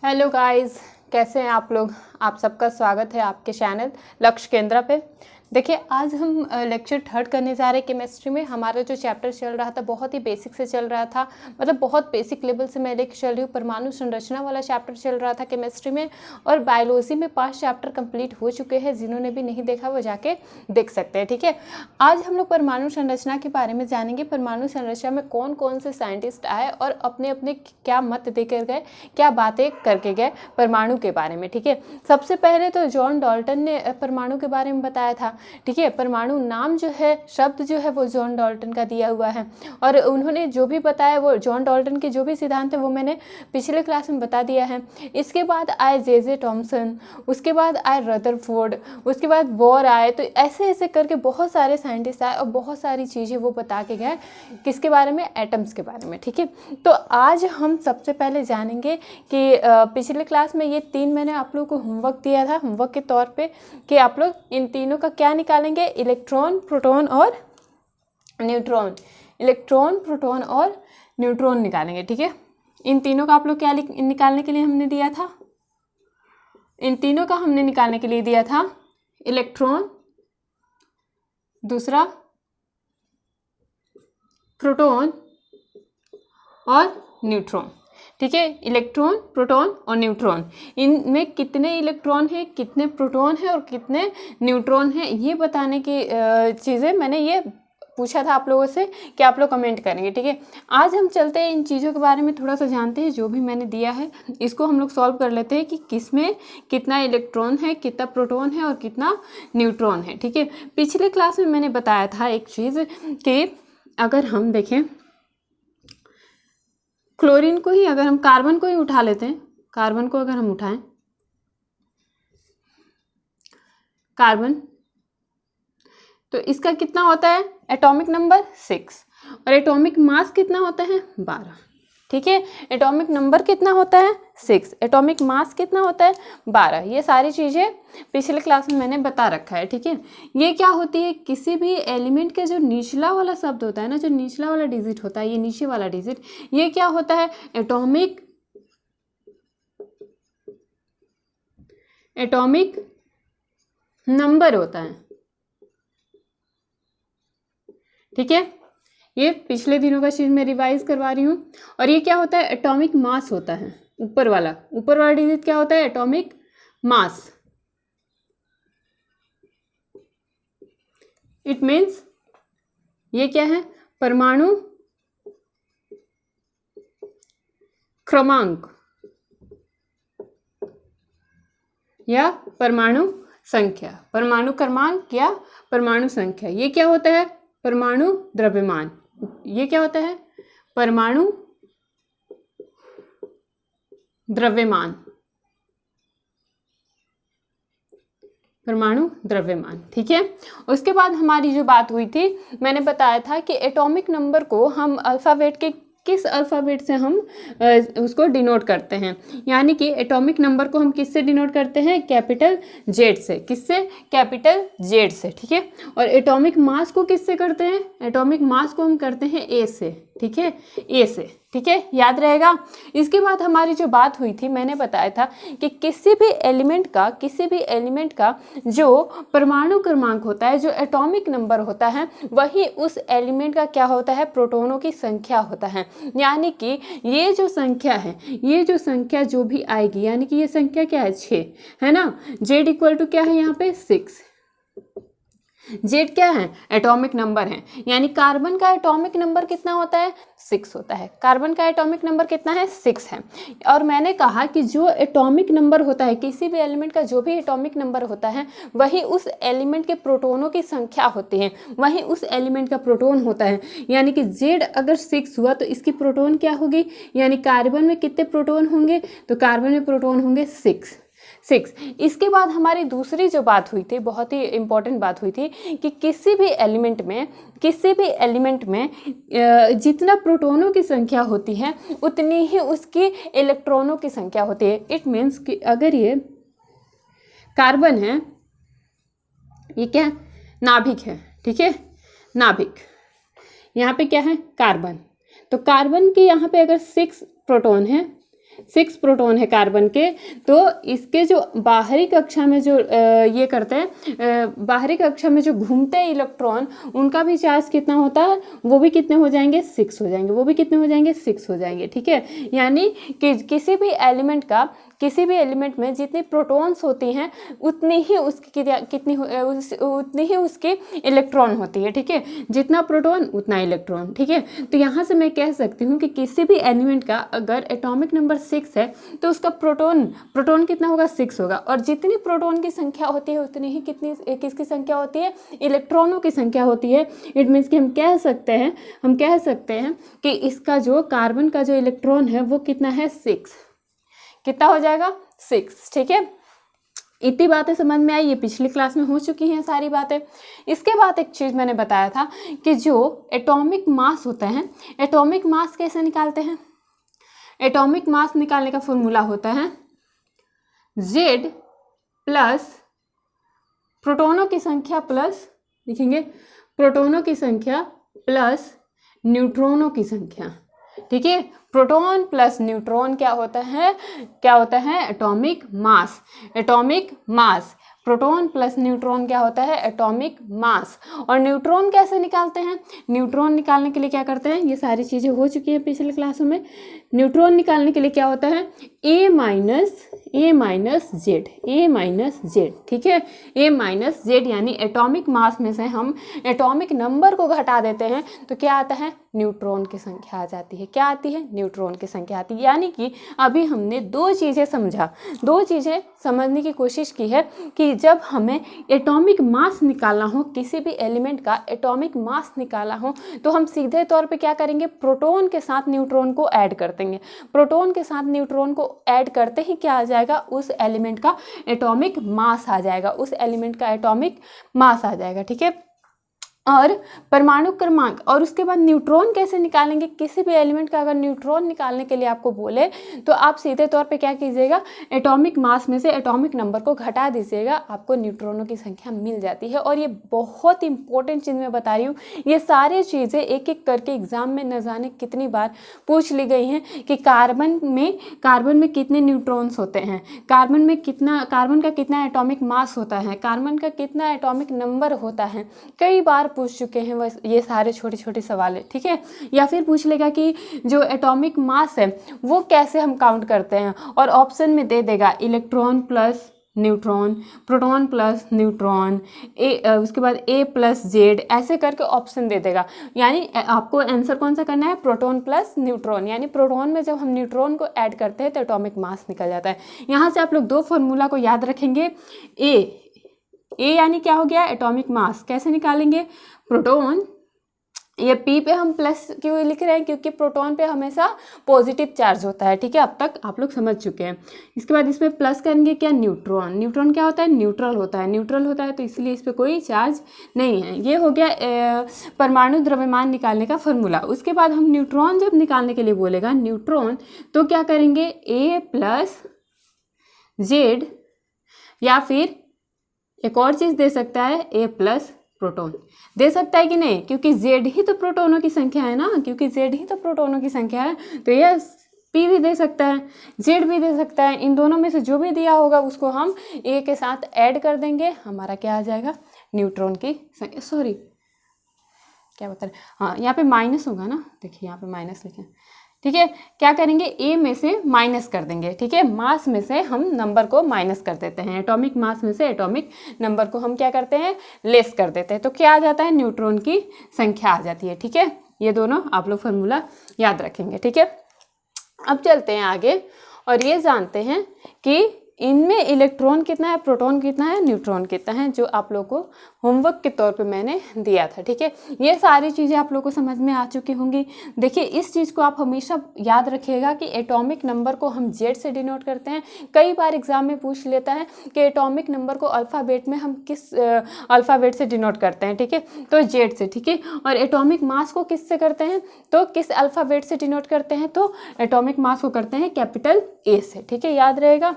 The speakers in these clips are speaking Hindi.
हेलो गाइस, कैसे हैं आप लोग। आप सबका स्वागत है आपके चैनल लक्ष्य केंद्र पे। देखिए, आज हम लेक्चर 3 करने जा रहे हैं केमिस्ट्री में। हमारा जो चैप्टर चल रहा था बहुत ही बेसिक से चल रहा था, मतलब बहुत बेसिक लेवल से मैं लेकर चल रही हूँ। परमाणु संरचना वाला चैप्टर चल रहा था केमिस्ट्री में, और बायोलॉजी में 5 चैप्टर कंप्लीट हो चुके हैं। जिन्होंने भी नहीं देखा वो जाके देख सकते हैं, ठीक है। आज हम लोग परमाणु संरचना के बारे में जानेंगे। परमाणु संरचना में कौन कौन से साइंटिस्ट आए और अपने अपने क्या मत देकर गए, क्या बातें करके गए परमाणु के बारे में, ठीक है। सबसे पहले तो जॉन डाल्टन ने परमाणु के बारे में बताया था, ठीक है। परमाणु नाम जो है, शब्द जो है वो जॉन डाल्टन का दिया हुआ है, और उन्होंने जो भी बताया वो जॉन डाल्टन के जो भी सिद्धांत है वो मैंने पिछले क्लास में बता दिया है। इसके बाद आए जे थॉमसन, उसके बाद आए रदरफोर्ड, उसके बाद बोर आए। तो ऐसे ऐसे करके बहुत सारे साइंटिस्ट आए और बहुत सारी चीज़ें वो बता के गए। किसके बारे में? एटम्स के बारे में, ठीक है। तो आज हम सबसे पहले जानेंगे कि पिछले क्लास में ये 3 मैंने आप लोगों को होमवर्क दिया था, होमवर्क के तौर पे, कि आप लोग इन तीनों का क्या निकालेंगे? इलेक्ट्रॉन, प्रोटॉन और न्यूट्रॉन। इलेक्ट्रॉन, प्रोटॉन और न्यूट्रॉन निकालेंगे, ठीक है। इन तीनों का आप लोग क्या निकालने के लिए हमने दिया था? इन तीनों का हमने निकालने के लिए दिया था इलेक्ट्रॉन, दूसरा प्रोटॉन और न्यूट्रॉन, ठीक है। इलेक्ट्रॉन, प्रोटॉन और न्यूट्रॉन, इनमें कितने इलेक्ट्रॉन हैं, कितने प्रोटॉन हैं और कितने न्यूट्रॉन हैं, ये बताने की चीज़ें मैंने ये पूछा था आप लोगों से कि आप लोग कमेंट करेंगे, ठीक है। आज हम चलते हैं इन चीज़ों के बारे में थोड़ा सा जानते हैं। जो भी मैंने दिया है इसको हम लोग सॉल्व कर लेते हैं कि किसमें कितना इलेक्ट्रॉन है, कितना प्रोटॉन है और कितना न्यूट्रॉन है, ठीक है। पिछले क्लास में मैंने बताया था एक चीज़ कि अगर हम देखें क्लोरीन को ही, अगर हम कार्बन को ही उठा लेते हैं, कार्बन को अगर हम उठाएं, कार्बन, तो इसका कितना होता है? एटॉमिक नंबर 6, और एटॉमिक मास कितना होता है? 12, ठीक है। एटॉमिक नंबर कितना होता है? 6, एटॉमिक मास कितना होता है? 12। ये सारी चीज़ें पिछले क्लास में मैंने बता रखा है, ठीक है। ये क्या होती है? किसी भी एलिमेंट के जो निचला वाला शब्द होता है ना, जो निचला वाला डिजिट होता है, ये नीचे वाला डिजिट, ये क्या होता है? एटॉमिक नंबर होता है, ठीक है। ये पिछले दिनों का चीज़ मैं रिवाइज करवा रही हूँ। और ये क्या होता है? एटॉमिक मास होता है। ऊपर वाला डिजिट क्या होता है? Atomic mass. इट मीन्स ये क्या है? परमाणु क्रमांक या परमाणु संख्या। परमाणु क्रमांक या परमाणु संख्या, ये क्या होता है? परमाणु द्रव्यमान। ये क्या होता है? परमाणु द्रव्यमान, परमाणु द्रव्यमान, ठीक है। उसके बाद हमारी जो बात हुई थी, मैंने बताया था कि एटॉमिक नंबर को हम अल्फ़ाबेट के किस अल्फ़ाबेट से हम उसको डिनोट करते हैं, यानी कि एटॉमिक नंबर को हम किससे डिनोट करते हैं? कैपिटल जेड से। किससे? कैपिटल जेड से, ठीक है। और एटॉमिक मास को किससे करते हैं? एटॉमिक मास को हम करते हैं ए से, ठीक है, ए से, ठीक है, याद रहेगा। इसके बाद हमारी जो बात हुई थी, मैंने बताया था कि किसी भी एलिमेंट का जो परमाणु क्रमांक होता है, जो एटॉमिक नंबर होता है, वही उस एलिमेंट का क्या होता है? प्रोटॉनों की संख्या होता है। यानी कि ये जो संख्या है, ये जो संख्या जो भी आएगी, यानी कि ये संख्या क्या है? 6 है ना। जेड इक्वल टू क्या है यहाँ पे? 6। जेड क्या है? एटॉमिक नंबर है। यानी कार्बन का एटॉमिक नंबर कितना होता है? 6 होता है। कार्बन का एटॉमिक नंबर कितना है? 6 है। और मैंने कहा कि जो एटॉमिक नंबर होता है, किसी भी एलिमेंट का जो भी एटॉमिक नंबर होता है, वही उस एलिमेंट के प्रोटॉनों की संख्या होती है, वही उस एलिमेंट का प्रोटॉन होता है। यानी कि जेड अगर 6 हुआ तो इसकी प्रोटॉन क्या होगी? यानी कार्बन में कितने प्रोटॉन होंगे? तो कार्बन में प्रोटॉन होंगे 6। इसके बाद हमारी दूसरी जो बात हुई थी, बहुत ही इंपॉर्टेंट बात हुई थी, कि किसी भी एलिमेंट में जितना प्रोटॉनों की संख्या होती है उतनी ही उसकी इलेक्ट्रॉनों की संख्या होती है। इट मीन्स कि अगर ये कार्बन है, ये क्या है? नाभिक है, ठीक है, नाभिक। यहाँ पे क्या है? कार्बन। तो कार्बन की यहाँ पे अगर 6 प्रोटॉन है, 6 प्रोटॉन है कार्बन के, तो इसके जो बाहरी कक्षा में जो ये करते हैं, बाहरी कक्षा में जो घूमते हैं इलेक्ट्रॉन, उनका भी चार्ज कितना होता है, वो भी कितने हो जाएंगे, 6 हो जाएंगे, वो भी कितने हो जाएंगे, 6 हो जाएंगे। ठीक है, यानी कि किसी भी एलिमेंट में जितनी प्रोटॉन्स होती हैं उतनी ही उसकी इलेक्ट्रॉन होती है। ठीक है, जितना प्रोटॉन उतना इलेक्ट्रॉन। ठीक है, तो यहाँ से मैं कह सकती हूँ कि किसी भी एलिमेंट का अगर एटॉमिक नंबर 6 है तो उसका प्रोटॉन कितना होगा, 6 होगा, और जितनी प्रोटॉन की संख्या होती है उतनी ही किसकी संख्या होती है, इलेक्ट्रॉनों की संख्या होती है। इट मीन्स कि हम कह सकते हैं कि इसका जो कार्बन का जो इलेक्ट्रॉन है वो कितना है, 6। कितना हो जाएगा, 6। ठीक है, इतनी बातें समझ में आई, ये पिछली क्लास में हो चुकी हैं सारी बातें। इसके बाद एक चीज़ मैंने बताया था कि जो एटॉमिक मास होता है, एटॉमिक मास कैसे निकालते हैं, एटॉमिक मास निकालने का फॉर्मूला होता है Z प्लस प्रोटॉनों की संख्या प्लस, लिखेंगे प्रोटॉनों की संख्या प्लस न्यूट्रॉनों की संख्या। ठीक है, प्रोटॉन प्लस न्यूट्रॉन क्या होता है, atomic mass. Proton plus neutron क्या होता है, एटॉमिक मास। और न्यूट्रॉन कैसे निकालते हैं, न्यूट्रॉन निकालने के लिए क्या करते हैं, ये सारी चीज़ें हो चुकी हैं पिछले क्लासों में। न्यूट्रॉन निकालने के लिए क्या होता है, A माइनस जेड। ठीक है, A माइनस जेड, यानी एटॉमिक मास में से हम एटॉमिक नंबर को घटा देते हैं तो क्या आता है, न्यूट्रॉन की संख्या आ जाती है। क्या आती है, न्यूट्रॉन की संख्या आती है। यानी कि अभी हमने दो चीज़ें समझने की कोशिश की है कि जब हमें एटॉमिक मास निकालना हो, किसी भी एलिमेंट का एटॉमिक मास निकालना हो, तो हम सीधे तौर पे क्या करेंगे, प्रोटॉन के साथ न्यूट्रॉन को ऐड कर देंगे। प्रोटॉन के साथ न्यूट्रॉन को ऐड करते ही क्या आ जाएगा, उस एलिमेंट का एटॉमिक मास आ जाएगा। ठीक है, और परमाणु क्रमांक, और उसके बाद न्यूट्रॉन कैसे निकालेंगे, किसी भी एलिमेंट का अगर न्यूट्रॉन निकालने के लिए आपको बोले तो आप सीधे तौर पे क्या कीजिएगा, एटॉमिक मास में से एटॉमिक नंबर को घटा दीजिएगा, आपको न्यूट्रॉनों की संख्या मिल जाती है। और ये बहुत इंपॉर्टेंट चीज़ मैं बता रही हूँ, ये सारी चीज़ें एक एक करके एग्जाम में न जाने कितनी बार पूछ ली गई हैं कि कार्बन में कितने न्यूट्रॉन्स होते हैं, कार्बन का कितना एटॉमिक मास होता है, कार्बन का कितना एटॉमिक नंबर होता है, कई बार पूछ चुके हैं बस ये सारे छोटे छोटे सवाल है। ठीक है, या फिर पूछ लेगा कि जो एटॉमिक मास है वो कैसे हम काउंट करते हैं, और ऑप्शन में दे देगा electron plus neutron, proton plus neutron, उसके बाद A प्लस जेड, ऐसे करके ऑप्शन दे देगा। यानी आपको आंसर कौन सा करना है, प्रोटॉन प्लस न्यूट्रॉन, यानी प्रोटॉन में जब हम न्यूट्रॉन को ऐड करते हैं तो एटॉमिक मास निकल जाता है। यहाँ से आप लोग दो फॉर्मूला को याद रखेंगे। ए यानी क्या हो गया, एटॉमिक मास। कैसे निकालेंगे, प्रोटॉन, ये P पे हम प्लस क्यों लिख रहे हैं, क्योंकि प्रोटॉन पे हमेशा पॉजिटिव चार्ज होता है। ठीक है, अब तक आप लोग समझ चुके हैं। इसके बाद इसमें प्लस करेंगे क्या, न्यूट्रॉन क्या होता है, न्यूट्रल होता है, तो इसलिए इस पर कोई चार्ज नहीं है। ये हो गया परमाणु द्रव्यमान निकालने का फॉर्मूला। उसके बाद हम न्यूट्रॉन जब निकालने के लिए बोलेगा न्यूट्रॉन, तो क्या करेंगे, A प्लस जेड, या फिर एक और चीज़ दे सकता है, A प्लस प्रोटॉन दे सकता है कि नहीं, क्योंकि Z ही तो प्रोटॉनों की संख्या है ना, तो ये P भी दे सकता है, Z भी दे सकता है। इन दोनों में से जो भी दिया होगा उसको हम A के साथ ऐड कर देंगे, हमारा क्या आ जाएगा, न्यूट्रॉन की संख्या। सॉरी, क्या बता रहे, हाँ यहाँ पे माइनस होगा ना, देखिए यहाँ पे माइनस लिखे। ठीक है, क्या करेंगे, A में से माइनस कर देंगे। ठीक है, मास में से हम नंबर को माइनस कर देते हैं, एटॉमिक मास में से एटॉमिक नंबर को हम क्या करते हैं, लेस कर देते हैं, तो क्या आ जाता है, न्यूट्रॉन की संख्या आ जाती है। ठीक है, ये दोनों आप लोग फॉर्मूला याद रखेंगे। ठीक है, अब चलते हैं आगे और ये जानते हैं कि इनमें इलेक्ट्रॉन कितना है, प्रोटॉन कितना है, न्यूट्रॉन कितना है, जो आप लोग को होमवर्क के तौर पे मैंने दिया था। ठीक है, ये सारी चीज़ें आप लोग को समझ में आ चुकी होंगी। देखिए, इस चीज़ को आप हमेशा याद रखिएगा कि एटॉमिक नंबर को हम जेड से डिनोट करते हैं। कई बार एग्जाम में पूछ लेता है कि एटॉमिक नंबर को अल्फ़ाबेट में हम किस अल्फ़ाबेट से डिनोट करते हैं। ठीक है, तो जेड से। ठीक है, और एटॉमिक मास को किस से करते हैं, तो किस अल्फ़ाबेट से डिनोट करते हैं, तो एटॉमिक मास को करते हैं कैपिटल A से। ठीक है, याद रहेगा।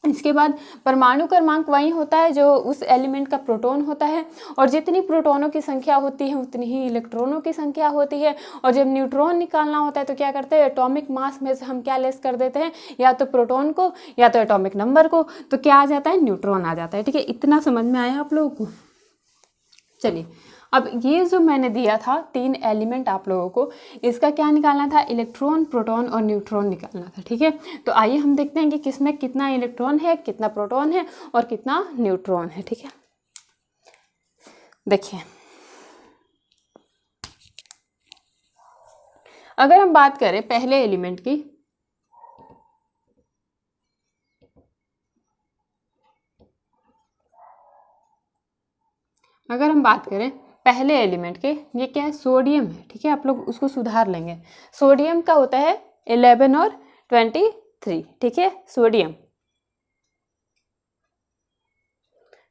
इसके बाद परमाणु क्रमांक वही होता है जो उस एलिमेंट का प्रोटॉन होता है, और जितनी प्रोटॉनों की संख्या होती है उतनी ही इलेक्ट्रॉनों की संख्या होती है। और जब न्यूट्रॉन निकालना होता है तो क्या करते हैं, एटॉमिक मास में से हम क्या लेस कर देते हैं, या तो प्रोटॉन को या तो एटॉमिक नंबर को, तो क्या आ जाता है, न्यूट्रॉन आ जाता है। ठीक है, इतना समझ में आया आप लोगों को। चलिए, अब ये जो मैंने दिया था 3 एलिमेंट आप लोगों को, इसका क्या निकालना था, इलेक्ट्रॉन, प्रोटॉन और न्यूट्रॉन निकालना था। ठीक है, तो आइए हम देखते हैं कि किसमें कितना इलेक्ट्रॉन है, कितना प्रोटॉन है और कितना न्यूट्रॉन है। ठीक है, देखिए अगर हम बात करें पहले एलिमेंट की, अगर हम बात करें पहले एलिमेंट के, ये क्या है, सोडियम है। ठीक है, आप लोग उसको सुधार लेंगे। सोडियम का होता है 11 और 23। ठीक है, सोडियम।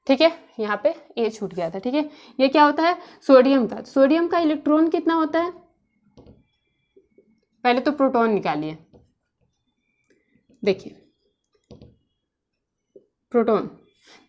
ठीक है, यहाँ पे ये छूट गया था। ठीक है, ये क्या होता है, सोडियम का। सोडियम का इलेक्ट्रॉन कितना होता है, पहले तो प्रोटॉन निकालिए। देखिए प्रोटॉन,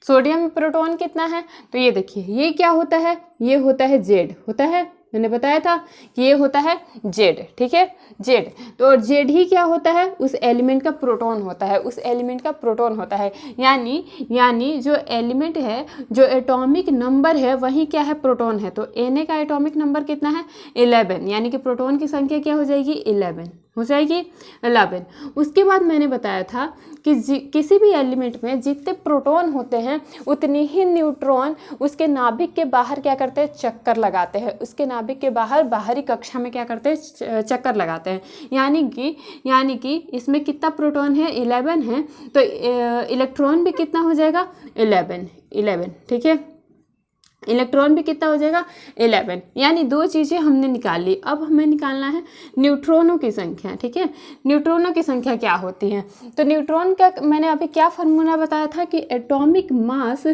सोडियम में प्रोटॉन कितना है, तो ये देखिए, ये क्या होता है, ये होता है जेड, होता है, मैंने बताया था कि ये होता है जेड। ठीक है, जेड। तो जेड ही क्या होता है, उस एलिमेंट का प्रोटॉन होता है, उस एलिमेंट का प्रोटॉन होता है। यानी जो एलिमेंट है, जो एटॉमिक नंबर है वही क्या है, प्रोटॉन है। तो Na का एटॉमिक नंबर कितना है, 11, यानी कि प्रोटॉन की संख्या क्या हो जाएगी, 11 हो जाएगी, 11। उसके बाद मैंने बताया था कि किसी भी एलिमेंट में जितने प्रोटॉन होते हैं उतनी ही न्यूट्रॉन उसके नाभिक के बाहर क्या करते हैं, चक्कर लगाते हैं। उसके नाभिक के बाहर बाहरी कक्षा में क्या करते हैं, चक्कर लगाते हैं। यानी कि इसमें कितना प्रोटॉन है, 11 है, तो इलेक्ट्रॉन भी कितना हो जाएगा, 11। ठीक है, इलेक्ट्रॉन भी कितना हो जाएगा, 11। यानी 2 चीज़ें हमने निकाल ली। अब हमें निकालना है न्यूट्रॉनों की संख्या। ठीक है, न्यूट्रॉनों की संख्या क्या होती है, तो न्यूट्रॉन का मैंने अभी क्या फार्मूला बताया था कि एटॉमिक मास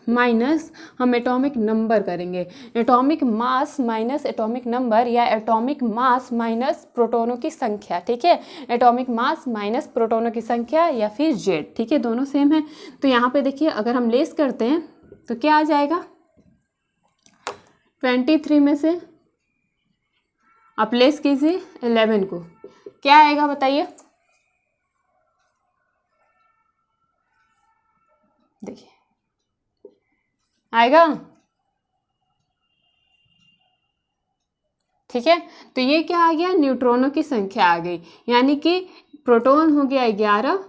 माइनस हम एटॉमिक नंबर करेंगे। Atomic mass minus atomic number, या एटॉमिक मास माइनस प्रोटॉनों की संख्या। ठीक है, एटॉमिक मास माइनस प्रोटॉनों की संख्या या फिर जेड। ठीक है, दोनों सेम है। तो यहाँ पे देखिए, अगर हम लेस करते हैं तो क्या आ जाएगा, 23 में से आप लेस कीजिए 11 को, क्या आएगा बताइए। देखिए आएगा। ठीक है, तो ये क्या आ गया, न्यूट्रॉनों की संख्या आ गई। यानी कि प्रोटॉन हो गया 11,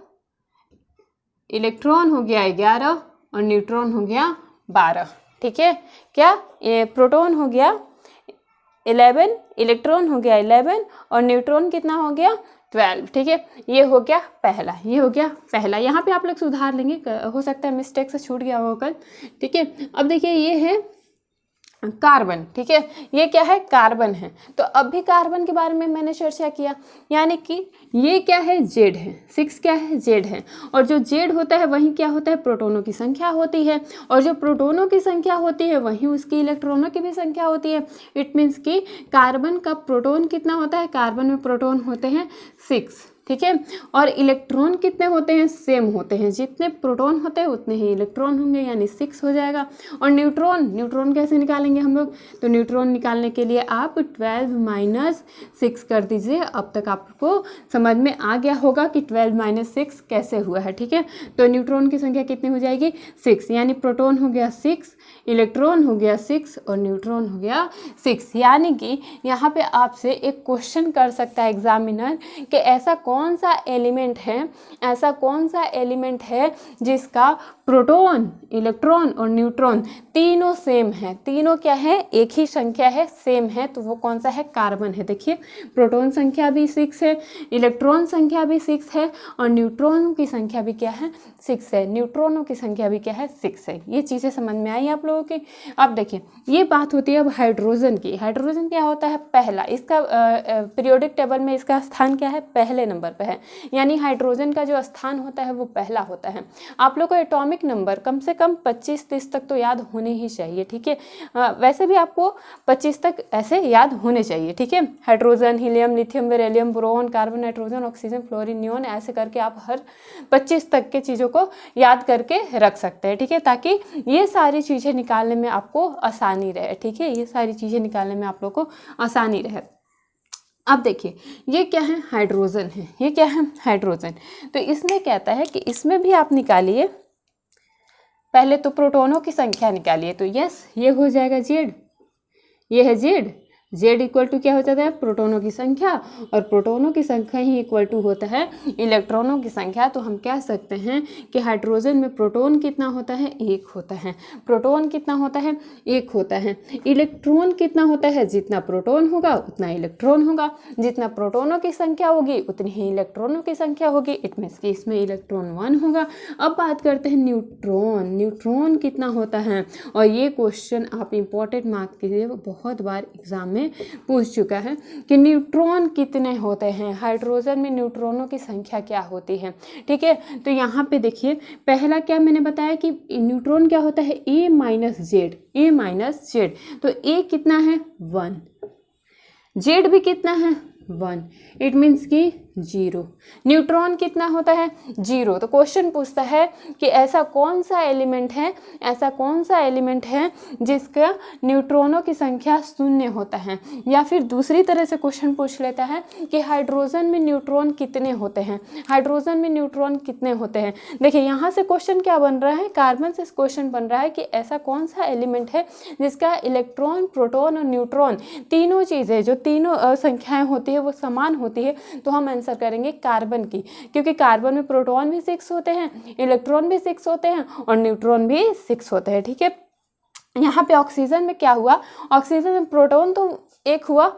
इलेक्ट्रॉन हो गया 11 और न्यूट्रॉन हो गया 12। ठीक है, क्या, ये प्रोटॉन हो गया 11, इलेक्ट्रॉन हो गया 11 और न्यूट्रॉन कितना हो गया, 12। ठीक है, ये हो गया पहला, ये हो गया पहला। यहाँ पे आप लोग सुधार लेंगे, हो सकता है मिस्टेक से छूट गया हो कल। ठीक है, अब देखिए ये है कार्बन। ठीक है, ये क्या है, कार्बन है। तो अब भी कार्बन के बारे में मैंने चर्चा किया, यानी कि ये क्या है, जेड है, 6 क्या है, जेड है। और जो जेड होता है वही क्या होता है, प्रोटॉनों की संख्या होती है। और जो प्रोटॉनों की संख्या होती है वही उसकी इलेक्ट्रॉनों की भी संख्या होती है। इट मीन्स कि कार्बन का प्रोटॉन कितना होता है, कार्बन में प्रोटॉन होते हैं 6। ठीक है, और इलेक्ट्रॉन कितने होते हैं, सेम होते हैं। जितने प्रोटॉन होते हैं उतने ही इलेक्ट्रॉन होंगे, यानी 6 हो जाएगा। और न्यूट्रॉन कैसे निकालेंगे हम लोग, तो न्यूट्रॉन निकालने के लिए आप 12 - 6 कर दीजिए। अब तक आपको समझ में आ गया होगा कि 12 - 6 कैसे हुआ है। ठीक है, तो न्यूट्रॉन की संख्या कितनी हो जाएगी, 6। यानी प्रोटॉन हो गया 6, इलेक्ट्रॉन हो गया 6 और न्यूट्रॉन हो गया 6। यानी कि यहाँ पे आपसे एक क्वेश्चन कर सकता है एग्जामिनर कि ऐसा कौन सा एलिमेंट है जिसका प्रोटॉन, इलेक्ट्रॉन और न्यूट्रॉन तीनों सेम है, तीनों क्या है, एक ही संख्या है, सेम है। तो वो कौन सा है, कार्बन है। देखिए प्रोटॉन संख्या भी 6 है, इलेक्ट्रॉन संख्या भी 6 है और न्यूट्रॉन की संख्या भी क्या है, 6 है। न्यूट्रॉनों की संख्या भी क्या है, 6 है। ये चीज़ें समझ में आई आप लोगों की। अब देखिए ये बात होती है अब हाइड्रोजन की। हाइड्रोजन क्या होता है, पहला, इसका पीरियोडिक टेबल में इसका स्थान क्या है, पहले नंबर नंबर पे है, यानी हाइड्रोजन का जो स्थान होता है वो पहला होता है। आप लोग को एटॉमिक नंबर कम से कम 25-30 तक तो याद होने ही चाहिए, ठीक है। वैसे भी आपको 25 तक ऐसे याद होने चाहिए, ठीक है। Hydrogen, helium, lithium, beryllium, boron, carbon, nitrogen, oxygen, fluorine, neon, ऐसे करके आप हर 25 तक के चीज़ों को याद करके रख सकते हैं, ठीक है, ताकि ये सारी चीज़ें निकालने में आपको आसानी रहे, ठीक है, ये सारी चीज़ें निकालने में आप लोग को आसानी रहे। अब देखिए ये क्या है, हाइड्रोजन है, ये क्या है, हाइड्रोजन। तो इसमें कहता है कि इसमें भी आप निकालिए, पहले तो प्रोटॉनों की संख्या निकालिए। तो यस, ये हो जाएगा जेड, ये है जेड, जेड इक्वल टू क्या हो जाता है, प्रोटॉनों की संख्या, और प्रोटॉनों की संख्या ही इक्वल टू होता है इलेक्ट्रॉनों की संख्या। तो हम कह सकते हैं कि हाइड्रोजन में प्रोटॉन कितना होता है, एक होता है। प्रोटॉन कितना होता है, एक होता है। इलेक्ट्रॉन कितना होता है, जितना प्रोटॉन होगा उतना इलेक्ट्रॉन होगा, जितना प्रोटॉनों की संख्या होगी उतनी ही इलेक्ट्रॉनों की संख्या होगी। इट मीन्स कि इसमें इलेक्ट्रॉन 1 होगा। अब बात करते हैं न्यूट्रॉन, न्यूट्रॉन कितना होता है, और ये क्वेश्चन आप इंपॉर्टेंट मार्क कीजिए, बहुत बार एग्जाम में पूछ चुका है कि न्यूट्रॉन कितने होते हैं, हाइड्रोजन में न्यूट्रॉनों की संख्या क्या होती है, ठीक है। तो यहाँ पे देखिए पहला क्या मैंने बताया कि न्यूट्रॉन क्या होता है, ए माइनस जेड, ए माइनस जेड। तो ए कितना है, 1, जेड भी कितना है, 1, इट मीन्स कि 0। न्यूट्रॉन कितना होता है, 0। तो क्वेश्चन पूछता है कि ऐसा कौन सा एलिमेंट है, ऐसा कौन सा एलिमेंट है जिसका न्यूट्रॉनों की संख्या 0 होता है। या फिर दूसरी तरह से क्वेश्चन पूछ लेता है कि हाइड्रोजन में न्यूट्रॉन कितने होते हैं, हाइड्रोजन में न्यूट्रॉन कितने होते हैं। देखिए यहाँ से क्वेश्चन क्या बन रहा है, कार्बन से क्वेश्चन बन रहा है कि ऐसा कौन सा एलिमेंट है जिसका इलेक्ट्रॉन, प्रोटॉन और न्यूट्रॉन तीनों चीज़ें, जो तीनों संख्याएं होती है वो समान होती है। तो हम आंसर करेंगे कार्बन की, क्योंकि कार्बन में प्रोटॉन भी 6 होते हैं, इलेक्ट्रॉन भी 6 होते हैं और न्यूट्रॉन भी 6 होते हैं, ठीक है। यहाँ पे ऑक्सीजन में क्या हुआ, ऑक्सीजन में प्रोटॉन तो एक हुआ,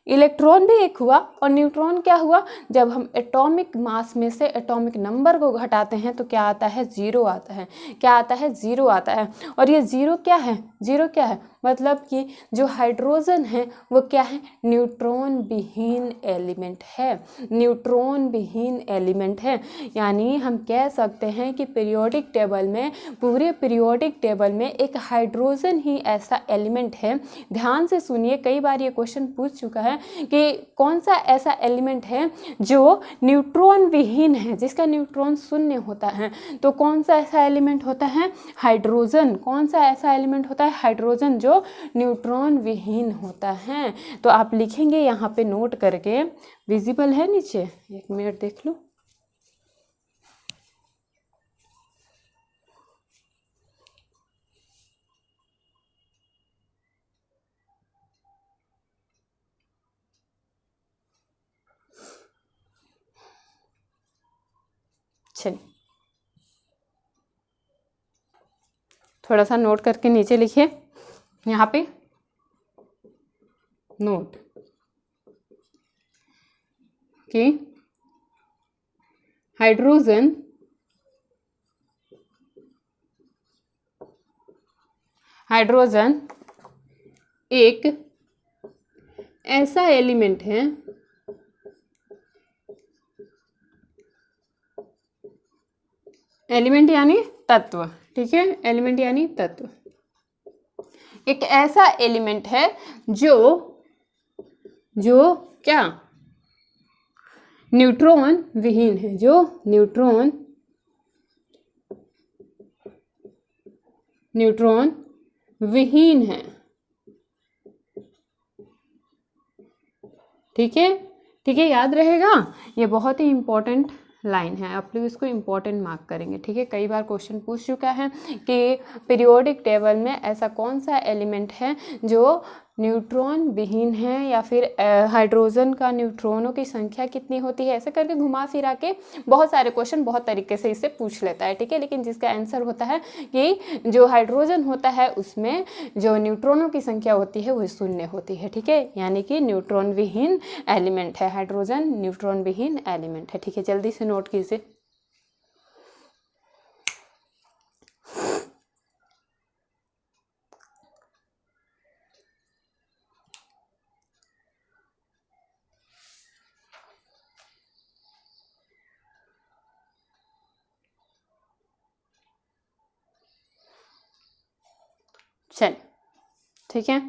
इलेक्ट्रॉन भी एक हुआ, और न्यूट्रॉन क्या हुआ, जब हम एटॉमिक मास में से एटॉमिक नंबर को घटाते हैं तो क्या आता है, 0 आता है। क्या आता है, 0 आता है। और ये 0 क्या है, 0 क्या है, मतलब कि जो हाइड्रोजन है वो क्या है, न्यूट्रॉन विहीन एलिमेंट है, न्यूट्रॉन विहीन एलिमेंट है। यानी हम कह सकते हैं कि पीरियोडिक टेबल में, पूरे पीरियोडिक टेबल में एक हाइड्रोजन ही ऐसा एलिमेंट है। ध्यान से सुनिए, कई बार ये क्वेश्चन पूछ चुका है कि कौन सा ऐसा एलिमेंट है जो न्यूट्रॉन विहीन है, जिसका न्यूट्रॉन 0 होता है। तो कौन सा ऐसा एलिमेंट होता है, हाइड्रोजन। कौन सा ऐसा एलिमेंट होता है, हाइड्रोजन, जो न्यूट्रॉन विहीन होता है। तो आप लिखेंगे यहाँ पे नोट करके, विजिबल है नीचे, 1 मिनट देख लो। चलिए थोड़ा सा नोट करके नीचे लिखिए, यहाँ पे नोट कि हाइड्रोजन एक ऐसा एलिमेंट है एलिमेंट यानी तत्व, ठीक है, एलिमेंट यानी तत्व, एक ऐसा एलिमेंट है जो क्या, न्यूट्रॉन विहीन है, जो न्यूट्रॉन विहीन है, ठीक है, ठीक है, याद रहेगा, ये बहुत ही इंपॉर्टेंट लाइन है, आप लोग इसको इंपॉर्टेंट मार्क करेंगे, ठीक है। कई बार क्वेश्चन पूछ चुका है कि पीरियोडिक टेबल में ऐसा कौन सा एलिमेंट है जो न्यूट्रॉन विहीन है, या फिर हाइड्रोजन का न्यूट्रॉनों की संख्या कितनी होती है, ऐसे करके घुमा फिरा के बहुत सारे क्वेश्चन बहुत तरीके से इससे पूछ लेता है, ठीक है। लेकिन जिसका आंसर होता है कि जो हाइड्रोजन होता है उसमें जो न्यूट्रॉनों की संख्या होती है वह 0 होती है, ठीक है, यानी कि न्यूट्रॉन विहीन एलिमेंट है, हाइड्रोजन न्यूट्रॉन विहीन एलिमेंट है, ठीक है। जल्दी से नोट कीजिए। चलिए ठीक है।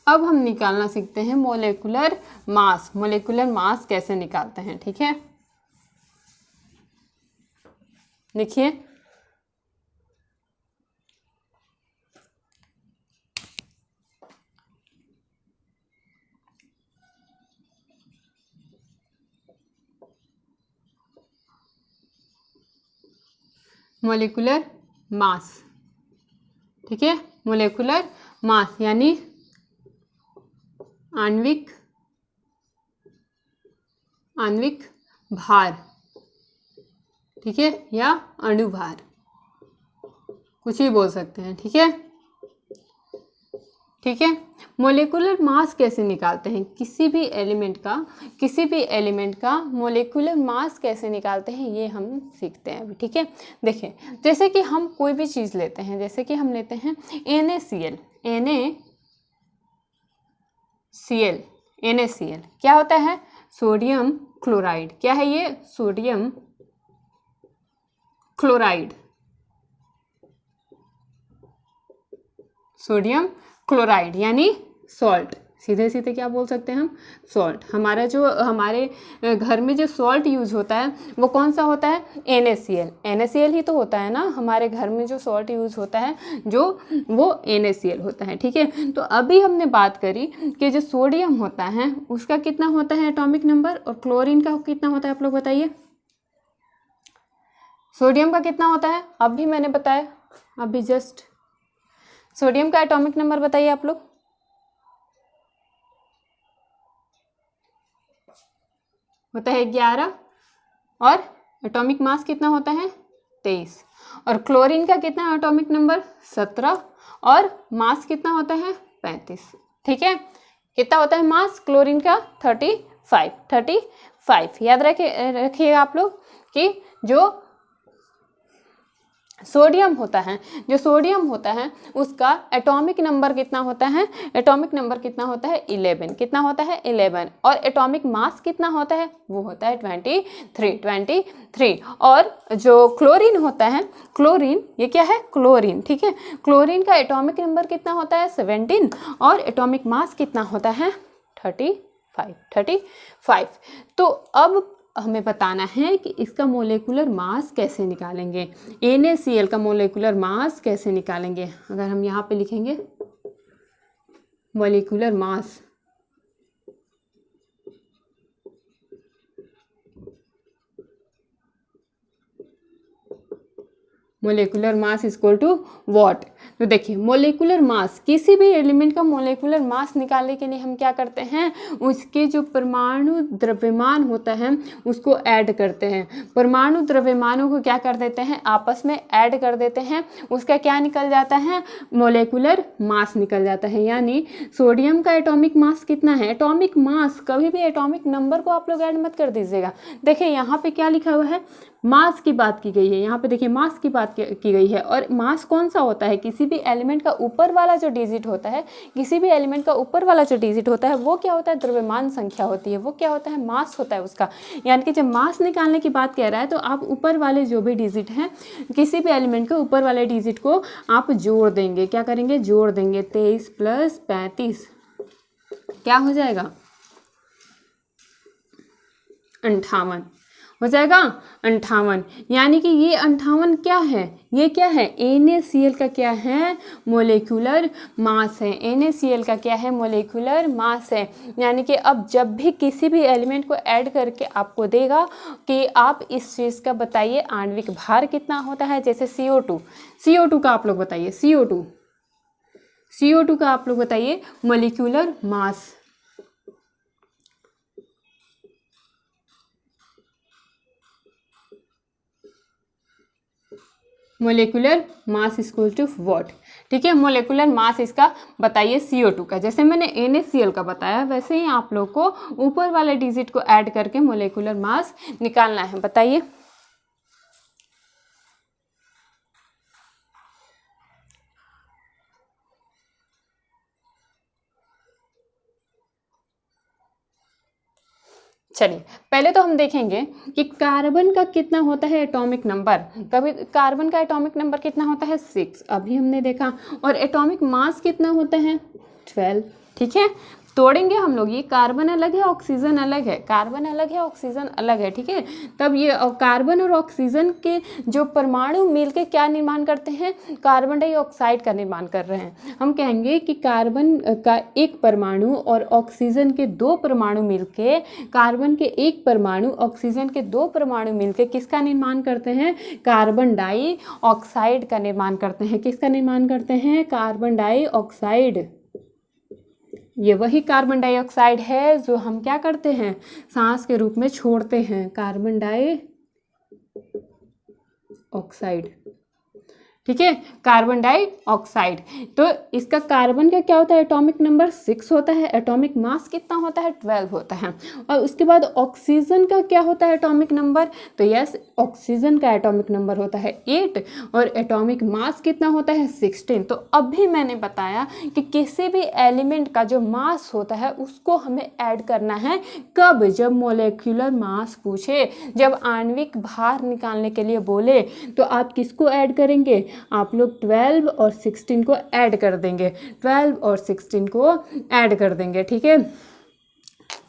अब हम निकालना सीखते हैं मोलेकुलर मास। मोलेकुलर मास कैसे निकालते हैं, ठीक है। देखिए मोलेकुलर मास, ठीक है। मोलेकुलर मास यानी आणविक भार, ठीक है, या अणुभार, कुछ भी बोल सकते हैं, ठीक है। ठीक है, मोलेकुलर मास कैसे निकालते हैं, किसी भी एलिमेंट का मोलेकुलर मास कैसे निकालते हैं, ये हम सीखते हैं अभी, ठीक है। देखिए जैसे कि हम कोई भी चीज़ लेते हैं, जैसे कि हम लेते हैं NaCl क्या होता है, सोडियम क्लोराइड। क्या है ये, सोडियम क्लोराइड, सोडियम क्लोराइड यानी सॉल्ट। सीधे सीधे क्या बोल सकते हैं हम, सॉल्ट। हमारे घर में जो सॉल्ट यूज होता है वो कौन सा होता है, NaCl ही तो होता है ना। हमारे घर में जो सॉल्ट यूज होता है वो NaCl होता है, ठीक है। तो अभी हमने बात करी कि जो सोडियम होता है उसका कितना होता है एटॉमिक नंबर, और क्लोरीन का कितना होता है, आप लोग बताइए। सोडियम का कितना होता है, अभी मैंने बताया, अभी जस्ट सोडियम का एटॉमिक नंबर बताइए आप लोग। होता है 11, और एटॉमिक मास कितना होता है 23। और क्लोरीन का कितना एटॉमिक नंबर 17, और मास कितना होता है 35, ठीक है। कितना होता है मास क्लोरीन का 35। याद रखिएगा आप लोग कि जो सोडियम होता है उसका एटॉमिक नंबर कितना होता है, 11। कितना होता है 11, और एटॉमिक मास कितना होता है, वो होता है 23। और जो क्लोरीन होता है, क्लोरीन ये क्या है, क्लोरीन, ठीक है। क्लोरीन का एटॉमिक नंबर कितना होता है 17, और एटॉमिक मास कितना होता है 35। तो अब हमें बताना है कि इसका मोलेकुलर मास कैसे निकालेंगे, NaCl का मोलेकुलर मास कैसे निकालेंगे। अगर हम यहाँ पे लिखेंगे molecular mass, molecular mass equal to what. तो देखिए मोलेकुलर मास, किसी भी एलिमेंट का मोलेकुलर मास निकालने के लिए हम क्या करते हैं, उसके जो परमाणु द्रव्यमान होता है उसको ऐड करते हैं। परमाणु द्रव्यमानों को क्या कर देते हैं, आपस में ऐड कर देते हैं। उसका क्या निकल जाता है, मोलेकुलर मास निकल जाता है। यानी सोडियम का एटॉमिक मास कितना है, एटॉमिक मास, कभी भी एटॉमिक नंबर को आप लोग ऐड मत कर दीजिएगा। देखिए यहाँ पे क्या लिखा हुआ है, मास की बात की गई है। यहाँ पे देखिए मास की बात की गई है। और मास कौन सा होता है, किसी भी एलिमेंट का ऊपर वाला जो डिजिट होता है, वो क्या होता है, द्रव्यमान संख्या होती है। वो क्या होता है, मास होता है उसका। यानी कि जब मास निकालने की बात कह रहा है तो आप ऊपर वाले जो भी डिजिट हैं, किसी भी एलिमेंट के ऊपर वाले डिजिट को आप जोड़ देंगे। क्या करेंगे, जोड़ देंगे। 23 + 35 क्या हो जाएगा, 58 हो जाएगा, 58। यानी कि ये 58 क्या है, ये क्या है, NaCl का क्या है, मोलेकुलर मास है। NaCl का क्या है, मोलेकुलर मास है। यानी कि अब जब भी किसी भी एलिमेंट को ऐड करके आपको देगा कि आप इस चीज़ का बताइए आणविक भार कितना होता है। जैसे CO2 का आप लोग बताइए, CO2 का आप लोग बताइए molecular mass. Molecular mass equal to what. ठीक है। मोलिकुलर मास इसका बताइए CO2 का, जैसे मैंने NaCl का बताया वैसे ही आप लोग को ऊपर वाले डिजिट को ऐड करके मोलिकुलर मास निकालना है। बताइए। चलिए पहले तो हम देखेंगे कि कार्बन का कितना होता है एटॉमिक नंबर। कभी कार्बन का एटॉमिक नंबर कितना होता है 6, अभी हमने देखा। और एटॉमिक मास कितना होता है 12। ठीक है, तोड़ेंगे हम लोग, ये कार्बन अलग है ऑक्सीजन अलग है, कार्बन अलग है ऑक्सीजन अलग है। ठीक है, तब ये कार्बन और ऑक्सीजन के जो परमाणु मिलके क्या निर्माण करते हैं, कार्बन डाइऑक्साइड का निर्माण कर रहे हैं। हम कहेंगे कि कार्बन का एक परमाणु और ऑक्सीजन के 2 परमाणु मिलके, कार्बन के एक परमाणु ऑक्सीजन के 2 परमाणु मिलके किसका निर्माण करते हैं, कार्बन डाइऑक्साइड का निर्माण करते हैं। किसका निर्माण करते हैं, कार्बन डाइऑक्साइड। ये वही कार्बन डाइऑक्साइड है जो हम क्या करते हैं, सांस के रूप में छोड़ते हैं, कार्बन डाइऑक्साइड। ठीक है, कार्बन डाइऑक्साइड। तो इसका कार्बन का क्या होता है, एटॉमिक नंबर 6 होता है, एटॉमिक मास कितना होता है 12 होता है। और उसके बाद ऑक्सीजन का क्या होता है एटॉमिक नंबर, तो यस ऑक्सीजन का एटॉमिक नंबर होता है 8 और एटॉमिक मास कितना होता है 16। तो अभी मैंने बताया कि किसी भी एलिमेंट का जो मास होता है उसको हमें ऐड करना है। कब, जब मोलिक्यूलर मास पूछे, जब आणविक भार निकालने के लिए बोले, तो आप किसको ऐड करेंगे, आप लोग 12 और 16 को ऐड कर देंगे, 12 और 16 को ऐड कर देंगे। ठीक है,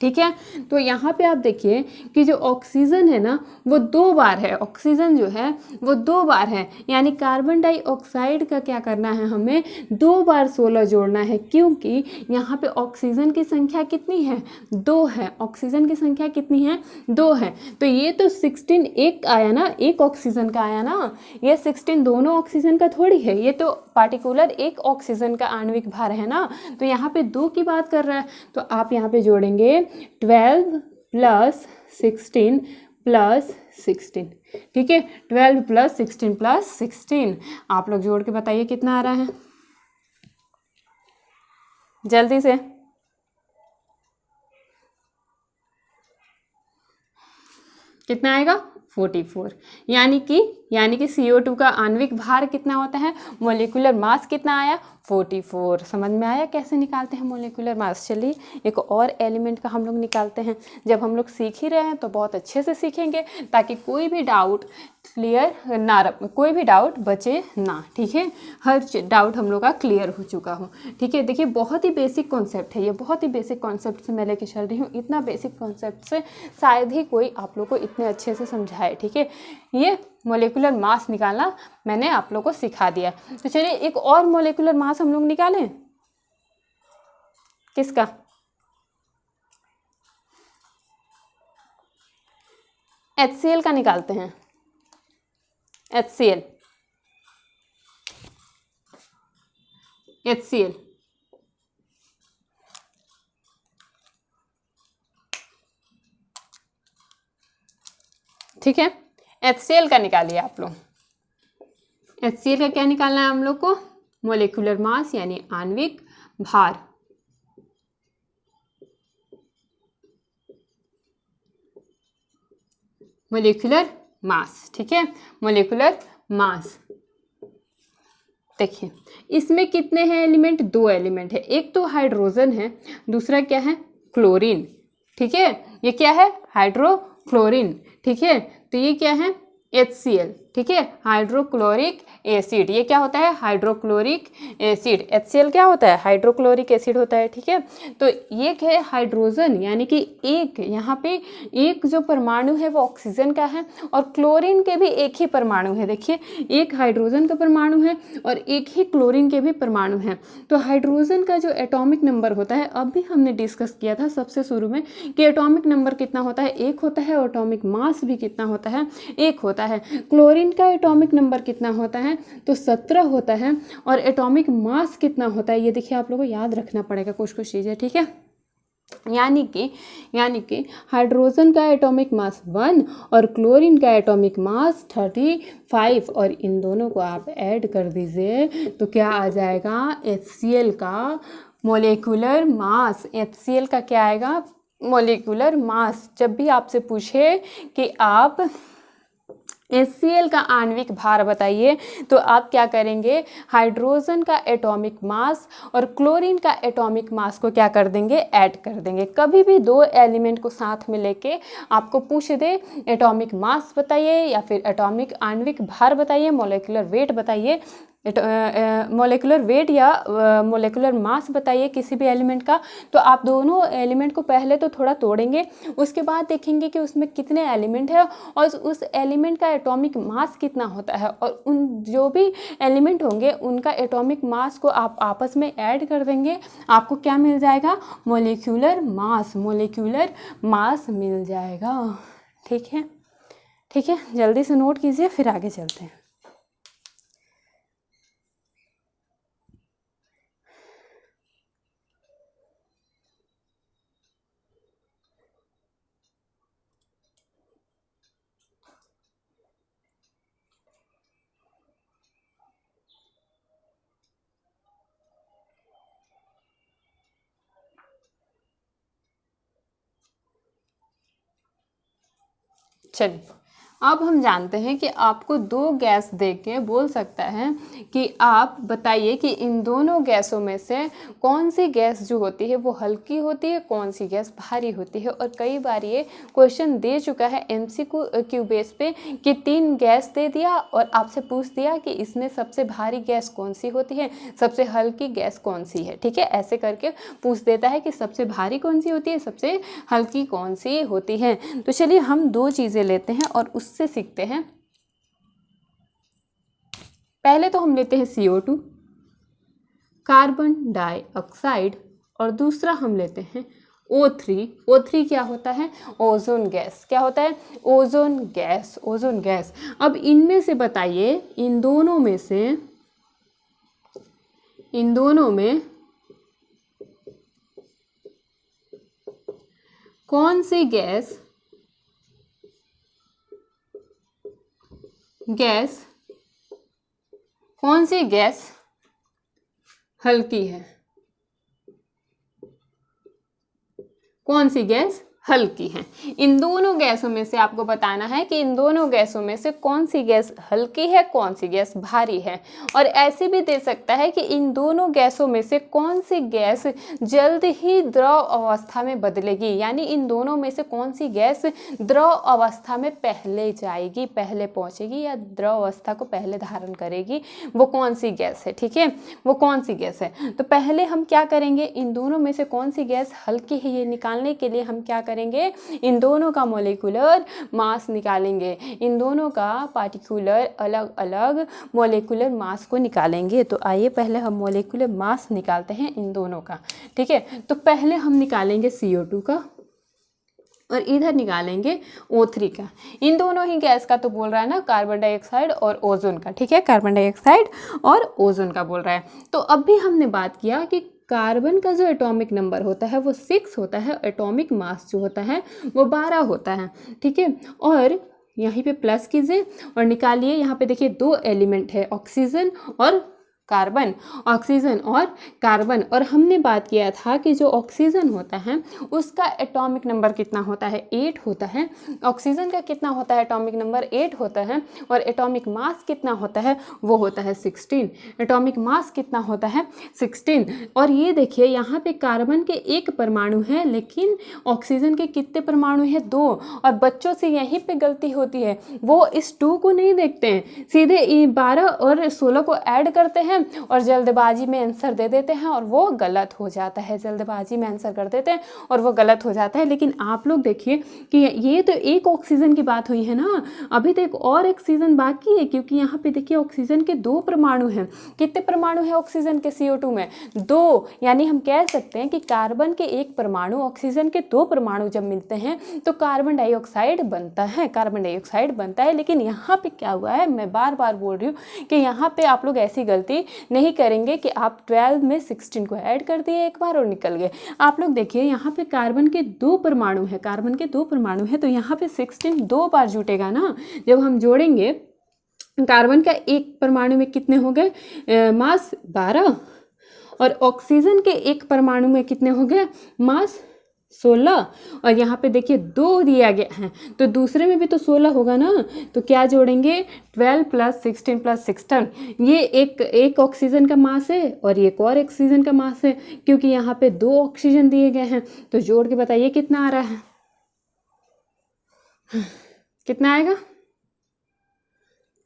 ठीक है। तो यहाँ पे आप देखिए कि जो ऑक्सीजन है ना वो 2 बार है, ऑक्सीजन जो है वो 2 बार है, यानी कार्बन डाइऑक्साइड का क्या करना है, हमें 2 बार 16 जोड़ना है, क्योंकि यहाँ पे ऑक्सीजन की संख्या कितनी है 2 है, ऑक्सीजन की संख्या कितनी है 2 है। तो ये तो 16 एक आया ना, एक ऑक्सीजन का आया ना, ये 16 दोनों ऑक्सीजन का थोड़ी है, ये तो पार्टिकुलर एक ऑक्सीजन का आणविक भार है ना। तो यहाँ पे 2 की बात कर रहा है, तो आप यहाँ पे जोड़ेंगे 12 प्लस 16 प्लस 16। ठीक है, 12 प्लस 16 प्लस 16, आप लोग जोड़ के बताइए कितना आ रहा है जल्दी से। कितना आएगा 44। यानी कि CO2 का आणविक भार कितना होता है, मोलिकुलर मास कितना आया 44। समझ में आया कैसे निकालते हैं मोलिकुलर मास। चलिए एक और एलिमेंट का हम लोग निकालते हैं। जब हम लोग सीख ही रहे हैं तो बहुत अच्छे से सीखेंगे ताकि कोई भी डाउट क्लियर ना, कोई भी डाउट बचे ना। ठीक है, हर डाउट हम लोग का क्लियर हो चुका हो। ठीक है, देखिए बहुत ही बेसिक कॉन्सेप्ट है ये, बहुत ही बेसिक कॉन्सेप्ट से मैं लेके चल रही हूँ। इतना बेसिक कॉन्सेप्ट से शायद ही कोई आप लोग को इतने अच्छे से समझाए। ठीक है, ये मोलिकुलर मास निकालना मैंने आप लोग को सिखा दिया। तो चलिए एक और मोलिकुलर मास हम लोग निकालें। किसका, HCl का निकालते हैं। HCl ठीक है, HCl का निकालिए आप लोग। HCl का क्या निकालना है हम लोग को, मोलिकुलर मास यानी आणविक भार। मोलिकुलर मास, ठीक है, मोलिकुलर मास। देखिए इसमें कितने हैं एलिमेंट, 2 एलिमेंट है, एक तो हाइड्रोजन है, दूसरा क्या है क्लोरीन। ठीक है, ये क्या है हाइड्रोक्लोरीन। ठीक है, तो ये क्या है HCl। ठीक है, हाइड्रोक्लोरिक एसिड। ये क्या होता है हाइड्रोक्लोरिक एसिड। HCl क्या होता है हाइड्रोक्लोरिक एसिड होता है। ठीक है, तो ये है हाइड्रोजन, यानी कि एक यहाँ पे एक जो परमाणु है वो ऑक्सीजन का है और क्लोरीन के भी एक ही परमाणु है। देखिए एक हाइड्रोजन का परमाणु है और एक ही क्लोरीन के भी परमाणु है। तो हाइड्रोजन का जो एटॉमिक नंबर होता है, अभी हमने डिस्कस किया था सबसे शुरू में कि एटॉमिक नंबर कितना होता है 1 होता है, और एटॉमिक मास भी कितना होता है 1 होता है। क्लोरीन का एटॉमिक नंबर कितना होता है, तो 17 होता है, और एटॉमिक मास कितना होता है ये देखिए आप लोगों को याद रखना पड़ेगा कुछ चीज़ें। ठीक है, यानी कि हाइड्रोजन का एटॉमिक मास 1 और क्लोरीन का एटॉमिक मास 35, और इन दोनों को आप ऐड कर दीजिए तो क्या आ जाएगा, HCl का मोलिकुलर मास। HCl का क्या आएगा, मोलिकुलर मास। जब भी आपसे पूछे कि आप HCl का आणविक भार बताइए तो आप क्या करेंगे, हाइड्रोजन का एटॉमिक मास और क्लोरीन का एटॉमिक मास को क्या कर देंगे, ऐड कर देंगे। कभी भी दो एलिमेंट को साथ में लेके आपको पूछ दे एटॉमिक मास बताइए या फिर एटॉमिक आणविक भार बताइए, मोलिकुलर वेट बताइए, मोलिकुलर वेट या मोलिकुलर मास बताइए किसी भी एलिमेंट का, तो आप दोनों एलिमेंट को पहले तो थोड़ा तोड़ेंगे, उसके बाद देखेंगे कि उसमें कितने एलिमेंट है और उस एलिमेंट का एटॉमिक मास कितना होता है, और उन जो भी एलिमेंट होंगे उनका एटॉमिक मास को आप आपस में ऐड कर देंगे, आपको क्या मिल जाएगा, मोलिकुलर मास मिल जाएगा। ठीक है, जल्दी से नोट कीजिए, फिर आगे चलते हैं। चलिए, अब हम जानते हैं कि आपको दो गैस देख के बोल सकता है कि आप बताइए कि इन दोनों गैसों में से कौन सी गैस जो होती है वो हल्की होती है, कौन सी गैस भारी होती है। और कई बार ये क्वेश्चन दे चुका है MCQ बेस पे कि 3 गैस दे दिया और आपसे पूछ दिया कि इसमें सबसे भारी गैस कौन सी होती है, सबसे हल्की गैस कौन सी है। ठीक है, ऐसे करके पूछ देता है कि सबसे भारी कौन सी होती है, सबसे हल्की कौन सी होती है। तो चलिए हम दो चीज़ें लेते हैं और उससे सीखते हैं। पहले तो हम लेते हैं CO2, कार्बन डाइऑक्साइड, और दूसरा हम लेते हैं O3। O3 क्या होता है, ओजोन गैस। क्या होता है, ओजोन गैस। अब इनमें से बताइए, इन दोनों में कौन सी गैस हल्की है, कौन सी गैस हल्की है। इन दोनों गैसों में से आपको बताना है कि इन दोनों गैसों में से कौन सी गैस हल्की है, कौन सी गैस भारी है। और ऐसे भी दे सकता है कि इन दोनों गैसों में से कौन सी गैस जल्द ही द्रव अवस्था में बदलेगी, यानी इन दोनों में से कौन सी गैस द्रव अवस्था में पहले जाएगी, पहले पहुंचेगी या द्रव अवस्था को पहले धारण करेगी, वो कौन सी गैस है। ठीक है, वो कौन सी गैस है। तो पहले हम क्या करेंगे, इन दोनों में से कौन सी गैस हल्की है ये निकालने के लिए हम क्या करेंगे, इन दोनों का मोलिकुलर मास निकालेंगे, इन दोनों का पार्टिकुलर अलग अलग मोलिकुलर मास को निकालेंगे। तो आइए पहले हम मोलिकुलर मास निकालते हैं इन दोनों का। ठीक है, तो पहले हम निकालेंगे CO2 का और इधर निकालेंगे O3 का। इन दोनों ही गैस का तो बोल रहा है ना, कार्बन डाइऑक्साइड और ओजोन का। ठीक है, कार्बन डाइऑक्साइड और ओजोन का बोल रहा है। तो अभी हमने बात किया कि कार्बन का जो एटॉमिक नंबर होता है वो 6 होता है, एटॉमिक मास जो होता है वो 12 होता है। ठीक है, और यहीं पे प्लस कीजिए और निकालिए। यहाँ पे देखिए 2 एलिमेंट है, ऑक्सीजन और कार्बन, ऑक्सीजन और कार्बन। और हमने बात किया था कि जो ऑक्सीजन होता है उसका एटॉमिक नंबर कितना होता है, 8 होता है। ऑक्सीजन का कितना होता है, एटॉमिक नंबर 8 होता है। और एटॉमिक मास कितना होता है, वो होता है 16। एटॉमिक मास कितना होता है, 16। और ये देखिए यहाँ पे कार्बन के 1 परमाणु है, लेकिन ऑक्सीजन के कितने परमाणु है, 2। और बच्चों से यहीं पे गलती होती है, वो इस 2 को नहीं देखते हैं, सीधे 12 और 16 को ऐड करते हैं और जल्दबाजी में आंसर दे देते हैं और वो गलत हो जाता है। जल्दबाजी में आंसर कर देते हैं और वो गलत हो जाता है। लेकिन आप लोग देखिए कि ये तो एक ऑक्सीजन की बात हुई है ना, अभी तो एक और ऑक्सीजन बाकी है, क्योंकि यहाँ पे देखिए ऑक्सीजन के 2 परमाणु हैं। कितने परमाणु हैं ऑक्सीजन के CO2 में, 2। यानी हम कह सकते हैं कि कार्बन के 1 परमाणु, ऑक्सीजन के 2 परमाणु जब मिलते हैं तो कार्बन डाइऑक्साइड बनता है, कार्बन डाइऑक्साइड बनता है। लेकिन यहाँ पे क्या हुआ है, मैं बार बार बोल रही हूँ कि यहाँ पे आप लोग ऐसी गलती नहीं करेंगे कि आप 12 में 16 को ऐड कर दिए एक बार और निकल गए। आप लोग देखिए यहाँ पे कार्बन के 2 परमाणु है, कार्बन के 2 परमाणु है, तो यहाँ पे 16 2 बार जुटेगा ना। जब हम जोड़ेंगे कार्बन का एक परमाणु में कितने हो गए मास 12, और ऑक्सीजन के एक परमाणु में कितने हो गए मास 16, और यहाँ पे देखिए 2 दिया गया है तो दूसरे में भी तो 16 होगा ना। तो क्या जोड़ेंगे 12 + 16 + 16, ये एक ऑक्सीजन का मास है और एक और ऑक्सीजन का मास है, क्योंकि यहाँ पे 2 ऑक्सीजन दिए गए हैं। तो जोड़ के बताइए कितना आ रहा है, कितना आएगा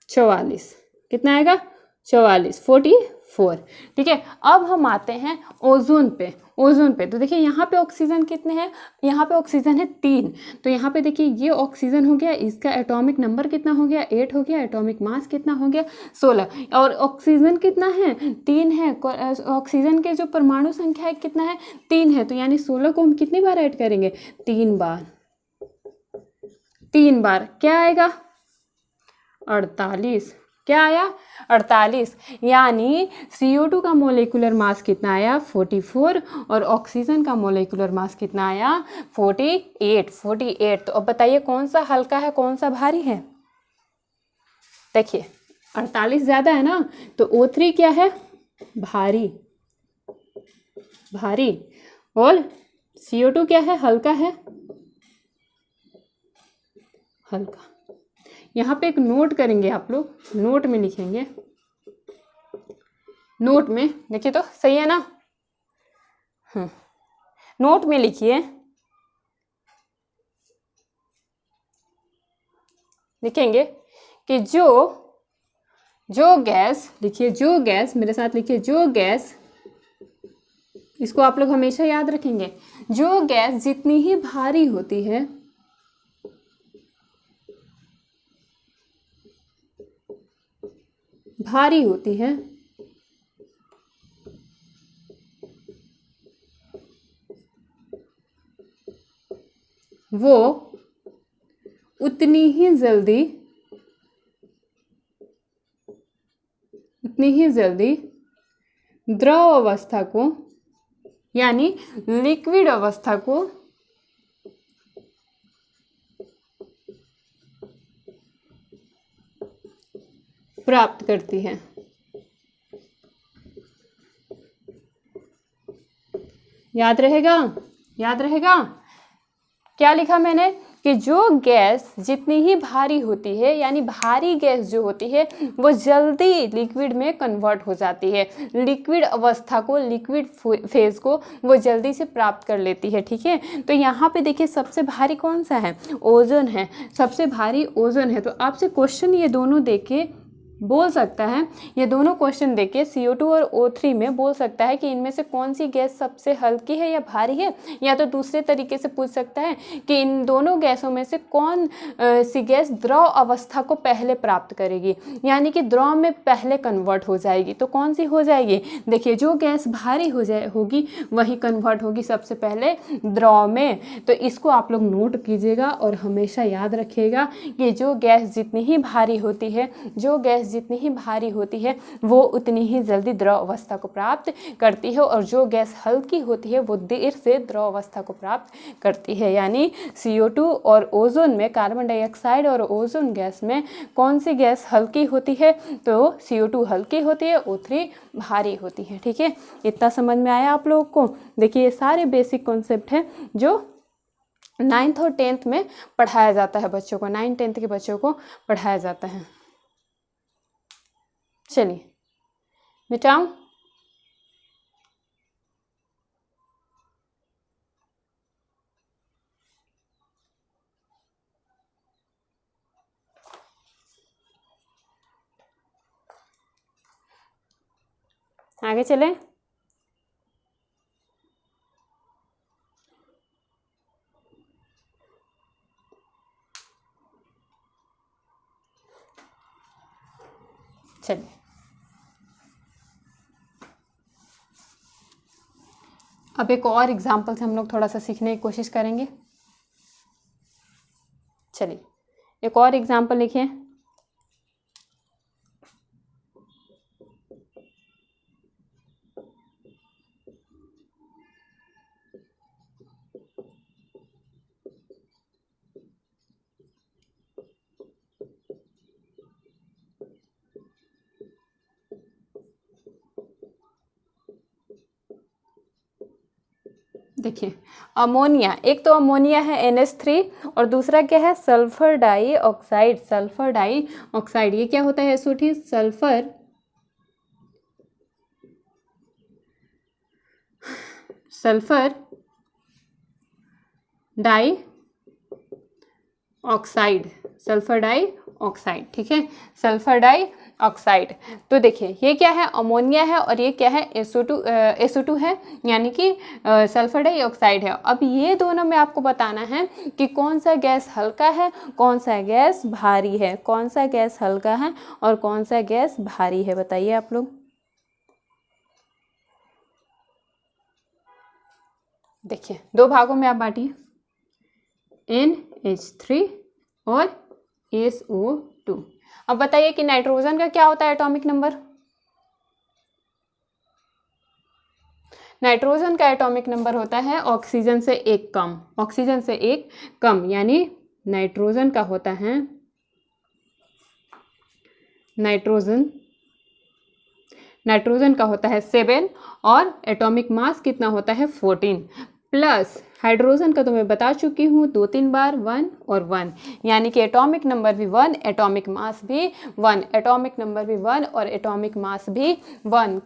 44, कितना आएगा 44, 44। ठीक है, अब हम आते हैं ओजोन पे। ओजोन पे तो देखिए यहाँ पे ऑक्सीजन कितने हैं, यहाँ पे ऑक्सीजन है 3, तो यहाँ पे देखिए ये ऑक्सीजन हो गया, इसका एटॉमिक नंबर कितना हो गया 8 हो गया, एटॉमिक मास कितना हो गया 16, और ऑक्सीजन कितना है 3 है, ऑक्सीजन के जो परमाणु संख्या है कितना है 3 है, तो यानी 16 को हम कितनी बार ऐड करेंगे 3 बार, 3 बार क्या आएगा 48, क्या आया 48, यानी CO2 का मोलेकुलर मास कितना आया 44 और ऑक्सीजन का मोलेकुलर मास कितना आया 48। तो अब बताइए कौन सा हल्का है कौन सा भारी है। देखिए 48 ज़्यादा है ना, तो O3 क्या है भारी, भारी, और CO2 क्या है हल्का है, हल्का। यहाँ पे एक नोट करेंगे आप लोग, नोट में लिखेंगे, नोट में देखिए तो सही है ना, नोट में लिखिए, लिखेंगे कि जो गैस, लिखिए जो गैस, मेरे साथ लिखिए जो गैस, इसको आप लोग हमेशा याद रखेंगे, जो गैस जितनी ही भारी होती है भारी होती है वो उतनी ही जल्दी द्रव अवस्था को यानी लिक्विड अवस्था को प्राप्त करती है। याद रहेगा, याद रहेगा क्या लिखा मैंने कि जो गैस जितनी ही भारी होती है, यानी भारी गैस जो होती है वो जल्दी लिक्विड में कन्वर्ट हो जाती है, लिक्विड अवस्था को, लिक्विड फेज को वो जल्दी से प्राप्त कर लेती है। ठीक है, तो यहाँ पे देखिए सबसे भारी कौन सा है ओजोन है, सबसे भारी ओजोन है। तो आपसे क्वेश्चन ये दोनों देके बोल सकता है, ये दोनों क्वेश्चन देके CO2 और O3 में बोल सकता है कि इनमें से कौन सी गैस सबसे हल्की है या भारी है, या तो दूसरे तरीके से पूछ सकता है कि इन दोनों गैसों में से कौन सी गैस द्रव अवस्था को पहले प्राप्त करेगी, यानी कि द्रव में पहले कन्वर्ट हो जाएगी। तो कौन सी हो जाएगी, देखिए जो गैस भारी होगी वही कन्वर्ट होगी सबसे पहले द्रव में। तो इसको आप लोग नोट कीजिएगा और हमेशा याद रखिएगा कि जो गैस जितनी ही भारी होती है, जो गैस जितनी ही भारी होती है वो उतनी ही जल्दी द्रव अवस्था को प्राप्त करती है, और जो गैस हल्की होती है वो देर से द्रव अवस्था को प्राप्त करती है। यानी CO2 और ओजोन में, कार्बन डाइऑक्साइड और ओजोन गैस में कौन सी गैस हल्की होती है, तो CO2 हल्की होती है, O3 भारी होती है। ठीक है, इतना समझ में आया आप लोगों को। देखिए ये सारे बेसिक कॉन्सेप्ट हैं जो 9th और 10th में पढ़ाया जाता है बच्चों को, 9th 10th के बच्चों को पढ़ाया जाता है। चलिए मिटाऊं, आगे चलें। चलिए अब एक और एग्जाम्पल से हम लोग थोड़ा सा सीखने की कोशिश करेंगे। चलिए एक और एग्जाम्पल लिखिए। देखिए अमोनिया, एक तो अमोनिया है NH3 और दूसरा क्या है सल्फर डाइऑक्साइड। सल्फर डाइऑक्साइड ये क्या होता है SO2? Sulphur dioxide, sulphur dioxide, ठीक है, सल्फर डाइऑक्साइड। तो देखिए ये क्या है अमोनिया है और ये क्या है SO2 है, यानी कि सल्फर डाइऑक्साइड है। अब ये दोनों में आपको बताना है कि कौन सा गैस हल्का है, कौन सा गैस भारी है, कौन सा गैस हल्का है और कौन सा गैस भारी है, बताइए आप लोग। देखिए दो भागों में आप बांटिए, NH3 और SO2। अब बताइए कि नाइट्रोजन का क्या होता है एटॉमिक नंबर? नाइट्रोजन का एटॉमिक नंबर होता है ऑक्सीजन से एक कम, ऑक्सीजन से एक कम, यानी नाइट्रोजन का होता है, नाइट्रोजन का होता है 7 और एटॉमिक मास कितना होता है 14, प्लस हाइड्रोजन का तो मैं बता चुकी हूँ 2-3 बार 1 और 1, यानी कि एटॉमिक नंबर भी 1, एटॉमिक मास भी 1, एटॉमिक नंबर भी 1 और एटॉमिक मास भी 1।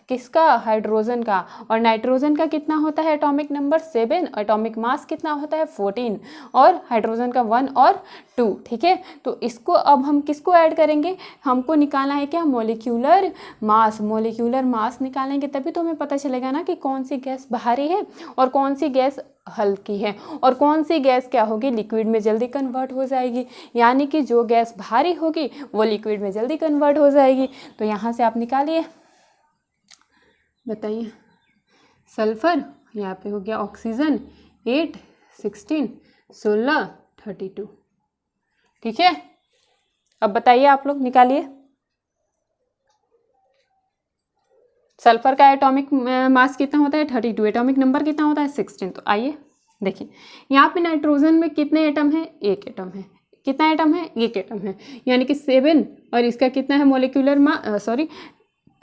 किसका? हाइड्रोजन का। और नाइट्रोजन का कितना होता है एटॉमिक नंबर 7, एटॉमिक मास कितना होता है 14 और हाइड्रोजन का 1 और 2, ठीक है। तो इसको अब हम किसको ऐड करेंगे, हमको निकालना है क्या मॉलिक्यूलर मास। मॉलिक्यूलर मास निकालेंगे तभी तो हमें पता चलेगा ना कि कौन सी गैस भारी है और कौन सी गैस हल्की है और कौन सी गैस क्या होगी लिक्विड में जल्दी कन्वर्ट हो जाएगी, यानी कि जो गैस भारी होगी वो लिक्विड में जल्दी कन्वर्ट हो जाएगी। तो यहाँ से आप निकालिए, बताइए। सल्फर यहाँ पे हो गया ऑक्सीजन 8, 16, 16, 32, ठीक है। अब बताइए आप लोग, निकालिए। सल्फर का एटॉमिक मास कितना होता है 32, एटॉमिक नंबर कितना होता है 16। तो आइए देखिए यहाँ पे नाइट्रोजन में कितने एटम है, एक एटम है। कितना एटम है, एक एटम है, यानी कि 7 और इसका कितना है मोलिकुलर मास,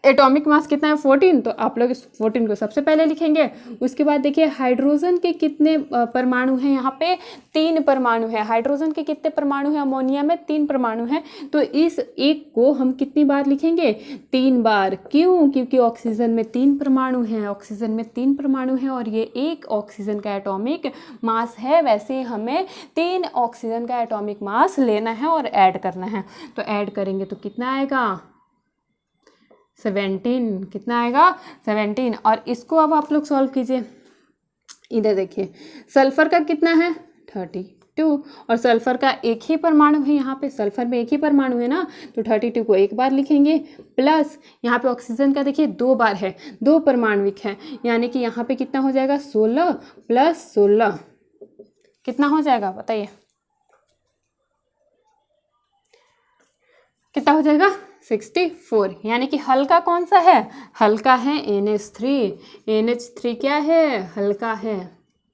एटॉमिक मास कितना है 14। तो आप लोग इस 14 को सबसे पहले लिखेंगे। उसके बाद देखिए हाइड्रोजन के कितने परमाणु हैं, यहाँ पे 3 परमाणु हैं। हाइड्रोजन के कितने परमाणु हैं, अमोनिया में 3 परमाणु हैं। तो इस एक को हम कितनी बार लिखेंगे, 3 बार। क्यों? क्योंकि ऑक्सीजन में 3 परमाणु हैं, ऑक्सीजन में 3 परमाणु हैं और ये एक ऑक्सीजन का एटॉमिक मास है। वैसे ही हमें 3 ऑक्सीजन का एटॉमिक मास लेना है और ऐड करना है। तो ऐड करेंगे तो कितना आएगा 17, कितना आएगा 17। और इसको अब आप लोग सॉल्व कीजिए। इधर देखिए सल्फर का कितना है 32 और सल्फर का एक ही परमाणु है, यहाँ पे सल्फर में एक ही परमाणु है ना, तो 32 को एक बार लिखेंगे, प्लस यहाँ पे ऑक्सीजन का देखिए 2 बार है, 2 परमाणुविक है, यानी कि यहाँ पे कितना हो जाएगा 16 प्लस 16 कितना हो जाएगा बताइए, कितना हो जाएगा 64। यानी कि हल्का कौन सा है, हल्का है NH3। NH3 क्या है, हल्का है।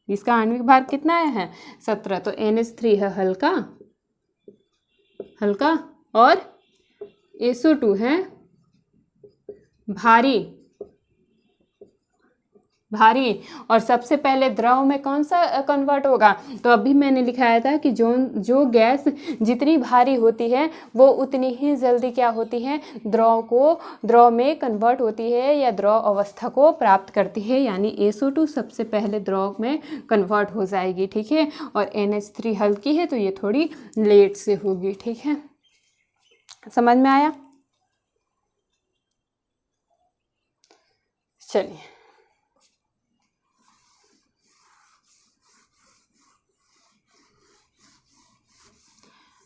इसका आणविक भार कितना है 17। तो NH3 है हल्का और SO2 है भारी। और सबसे पहले द्रव में कौन सा कन्वर्ट होगा, तो अभी मैंने लिखाया था कि जो गैस जितनी भारी होती है वो उतनी ही जल्दी क्या होती है, द्रव में कन्वर्ट होती है या द्रव अवस्था को प्राप्त करती है। यानी SO2 सबसे पहले द्रव में कन्वर्ट हो जाएगी, ठीक है। और NH3 हल्की है तो ये थोड़ी लेट से होगी, ठीक है। समझ में आया? चलिए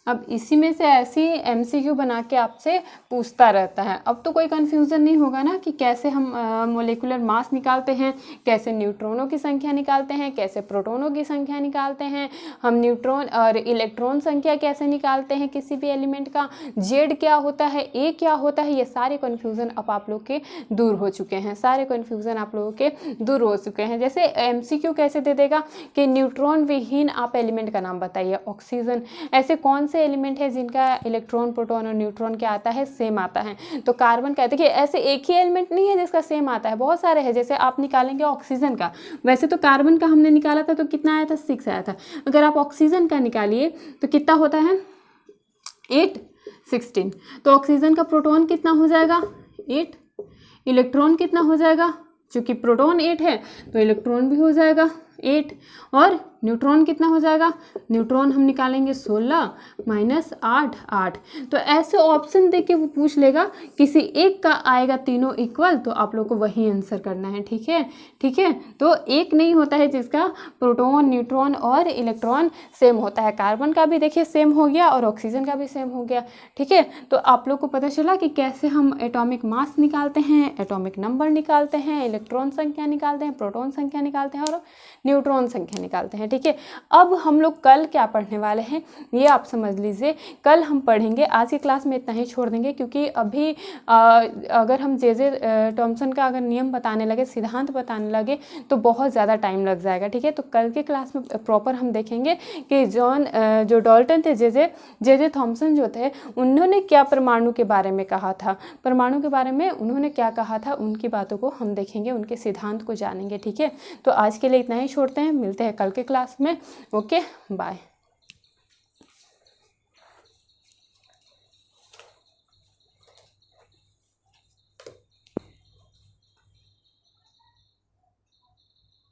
अब इसी में से ऐसी MCQ बना के आपसे पूछता रहता है। अब तो कोई कन्फ्यूज़न नहीं होगा ना कि कैसे हम मोलिकुलर मास निकालते हैं, कैसे न्यूट्रॉनों की संख्या निकालते हैं, कैसे प्रोटॉनों की संख्या निकालते हैं, हम न्यूट्रॉन और इलेक्ट्रॉन संख्या कैसे निकालते हैं किसी भी एलिमेंट का, Z क्या होता है, A क्या होता है। ये सारे कन्फ्यूज़न अब आप लोग के दूर हो चुके हैं, सारे कन्फ्यूज़न आप लोगों के दूर हो चुके हैं। जैसे MCQ कैसे दे देगा कि न्यूट्रॉन विहीन आप एलिमेंट का नाम बताइए, ऑक्सीजन। ऐसे कौन से एलिमेंट है जिनका इलेक्ट्रॉन, प्रोटॉन और न्यूट्रॉन क्या आता है, सेम आता है। तो कार्बन का, देखिए ऐसे एक ही एलिमेंट नहीं है जिसका सेम आता है, बहुत सारे हैं। जैसे आप निकालेंगे ऑक्सीजन का, वैसे तो कार्बन का हमने निकाला था तो कितना आया था, 6 आया था। अगर आप ऑक्सीजन का निकालिए तो कितना होता है, 8, 16। तो ऑक्सीजन का प्रोटॉन कितना हो जाएगा, 8, इलेक्ट्रॉन कितना हो जाएगा, चूँकि प्रोटॉन 8 है तो इलेक्ट्रॉन भी हो जाएगा 8, और न्यूट्रॉन कितना हो जाएगा, न्यूट्रॉन हम निकालेंगे 16 माइनस 8, 8। तो ऐसे ऑप्शन दे के वो पूछ लेगा, किसी एक का आएगा तीनों इक्वल, तो आप लोग को वही आंसर करना है, ठीक है, ठीक है। तो एक नहीं होता है जिसका प्रोटॉन, न्यूट्रॉन और इलेक्ट्रॉन सेम होता है। कार्बन का भी देखिए सेम हो गया और ऑक्सीजन का भी सेम हो गया, ठीक है। तो आप लोग को पता चला कि कैसे हम एटॉमिक मास निकालते हैं, एटॉमिक नंबर निकालते हैं, इलेक्ट्रॉन संख्या निकालते हैं, प्रोटॉन संख्या निकालते हैं और न्यूट्रॉन संख्या निकालते हैं, ठीक है। अब हम लोग कल क्या पढ़ने वाले हैं ये आप समझ लीजिए। कल हम पढ़ेंगे, आज की क्लास में इतना ही छोड़ देंगे, क्योंकि अभी अगर हम जे थॉमसन का अगर नियम बताने लगे, सिद्धांत बताने लगे तो बहुत ज़्यादा टाइम लग जाएगा, ठीक है। तो कल के क्लास में प्रॉपर हम देखेंगे कि जो डाल्टन थे, जे थॉमसन जो थे, उन्होंने क्या परमाणु के बारे में कहा था, परमाणु के बारे में उन्होंने क्या कहा था, उनकी बातों को हम देखेंगे, उनके सिद्धांत को जानेंगे, ठीक है। तो आज के लिए इतना ही छोड़ते हैं, मिलते हैं कल के क्लास में। Okay, bye.